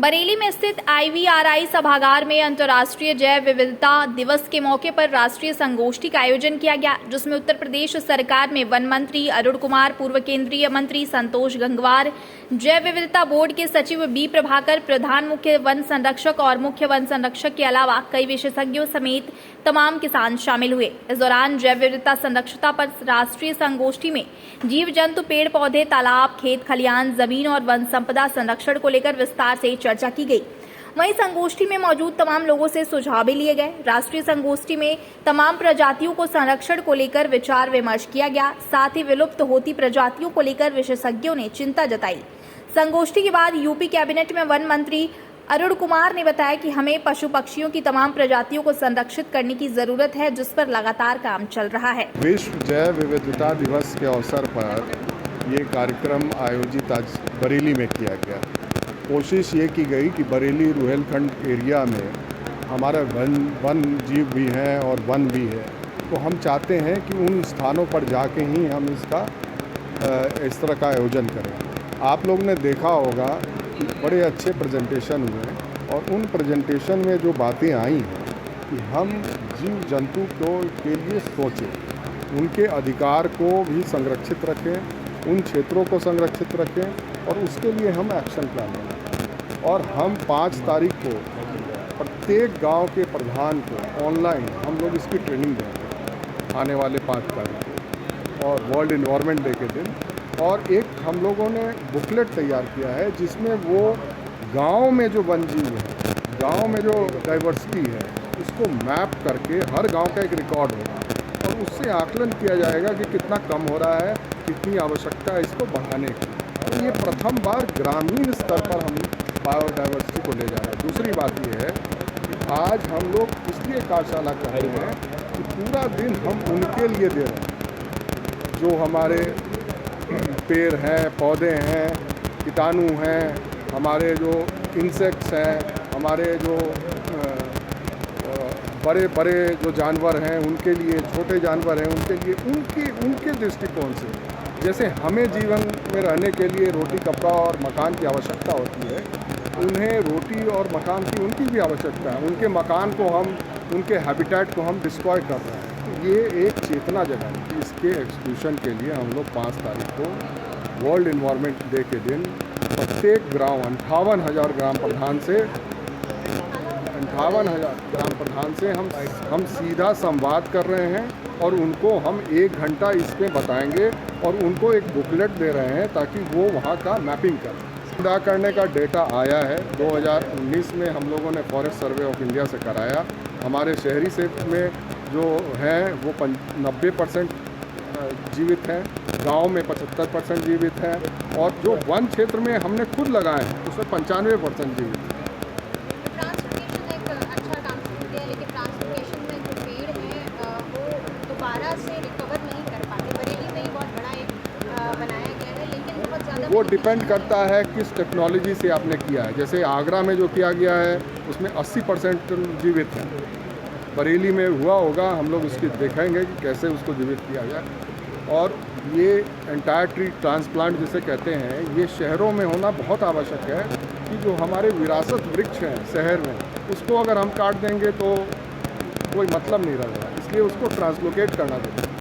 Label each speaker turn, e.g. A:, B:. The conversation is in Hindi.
A: बरेली में स्थित IVRI सभागार में अंतर्राष्ट्रीय जैव विविधता दिवस के मौके पर राष्ट्रीय संगोष्ठी का आयोजन किया गया, जिसमें उत्तर प्रदेश सरकार में वन मंत्री अरुण कुमार, पूर्व केंद्रीय मंत्री संतोष गंगवार, जैव विविधता बोर्ड के सचिव बी प्रभाकर, प्रधान मुख्य वन संरक्षक और मुख्य वन संरक्षक के अलावा कई विशेषज्ञों समेत तमाम किसान शामिल हुए। इस दौरान जैव विविधता संरक्षता पर राष्ट्रीय संगोष्ठी में जीव जंतु, पेड़ पौधे, तालाब, खेत खलियान, जमीन और वन संपदा संरक्षण को लेकर विस्तार से चर्चा की गई। वहीं संगोष्ठी में मौजूद तमाम लोगों से सुझाव भी लिए गए। राष्ट्रीय संगोष्ठी में तमाम प्रजातियों को संरक्षण को लेकर विचार विमर्श किया गया। साथ ही विलुप्त होती प्रजातियों को लेकर विशेषज्ञों ने चिंता जताई। संगोष्ठी के बाद यूपी कैबिनेट में वन मंत्री अरुण कुमार ने बताया कि हमें पशु पक्षियों की तमाम प्रजातियों को संरक्षित करने की जरूरत है, जिस पर लगातार काम चल रहा है।
B: विश्व जैव विविधता दिवस के अवसर पर ये कार्यक्रम आयोजित आज बरेली में किया गया। कोशिश ये की गई कि बरेली रुहेलखंड एरिया में हमारा वन जीव भी हैं और वन भी है, तो हम चाहते हैं कि उन स्थानों पर जाके ही हम इस तरह का आयोजन करें। आप लोग ने देखा होगा कि बड़े अच्छे प्रेजेंटेशन हुए और उन प्रेजेंटेशन में जो बातें आई हैं कि हम जीव जंतु के लिए सोचें, उनके अधिकार को भी संरक्षित रखें, उन क्षेत्रों को संरक्षित रखें और उसके लिए हम एक्शन प्लान बनाएं। और हम 5 तारीख को प्रत्येक गांव के प्रधान को ऑनलाइन हम लोग इसकी ट्रेनिंग देंगे आने वाले 5 तारीख को और वर्ल्ड इन्वायरमेंट डे के दिन। और एक हम लोगों ने बुकलेट तैयार किया है जिसमें वो गांव में जो वन जीव है, गांव में जो डाइवर्सिटी है, उसको मैप करके हर गांव का एक रिकॉर्ड होगा और उससे आकलन किया जाएगा कि कितना कम हो रहा है, कितनी आवश्यकता है इसको बढ़ाने की। तो ये प्रथम बार ग्रामीण स्तर पर हम बायोडाइवर्सिटी को ले जा रहे हैं। दूसरी बात ये है कि आज हम लोग इसलिए कार्यशाला कर रहे हैं कि पूरा दिन हम उनके लिए दे रहे हैं जो हमारे पेड़ हैं, पौधे हैं, कीटाणु हैं, हमारे जो इंसेक्ट्स हैं, हमारे जो बड़े बड़े जो जानवर हैं उनके लिए, छोटे जानवर हैं उनके लिए, उनके दृष्टिकोण से जैसे हमें जीवन में रहने के लिए रोटी, कपड़ा और मकान की आवश्यकता होती है, उन्हें रोटी और मकान की उनकी भी आवश्यकता है। उनके मकान को हम, उनके हैबिटेट को हम डिस्ट्रॉय कर रहे हैं। तो ये एक चेतना जगाई। इसके एक्सक्लूशन के लिए हम लोग 5 तारीख को वर्ल्ड इन्वायरमेंट डे के दिन प्रत्येक ग्राम 58,000 ग्राम प्रधान से हम सीधा संवाद कर रहे हैं और उनको हम 1 घंटा इसमें बताएंगे और उनको एक बुकलेट दे रहे हैं ताकि वो वहाँ का मैपिंग करें। अदा करने का डेटा आया है 2019 में हम लोगों ने फॉरेस्ट सर्वे ऑफ इंडिया से कराया। हमारे शहरी क्षेत्र में जो हैं वो 90% जीवित हैं, गांव में 75% जीवित हैं और जो वन क्षेत्र में हमने खुद लगाए हैं उसमें 95% जीवित हैं।
C: ट्रांसफॉर्मेशन एक अच्छा काम शुरू किया, लेकिन ट्रांसफॉर्मेशन में जो पेड़ हैं वो दोबारा से रिकवर नहीं कर पाते। बरेली में ही बहुत बड़ा एक बनाया गया है, लेकिन बहुत ज़्यादा
B: वो डिपेंड करता है किस टेक्नोलॉजी से आपने किया है। जैसे आगरा में जो किया गया है उसमें 80% जीवित हैं। बरेली में हुआ होगा, हम लोग उसकी देखेंगे कि कैसे उसको जीवित किया जाए। और ये एंटायर ट्री ट्रांसप्लांट जिसे कहते हैं, ये शहरों में होना बहुत आवश्यक है कि जो हमारे विरासत वृक्ष हैं शहर में, उसको अगर हम काट देंगे तो कोई मतलब नहीं रहेगा, इसलिए उसको ट्रांसलोकेट करना चाहिए।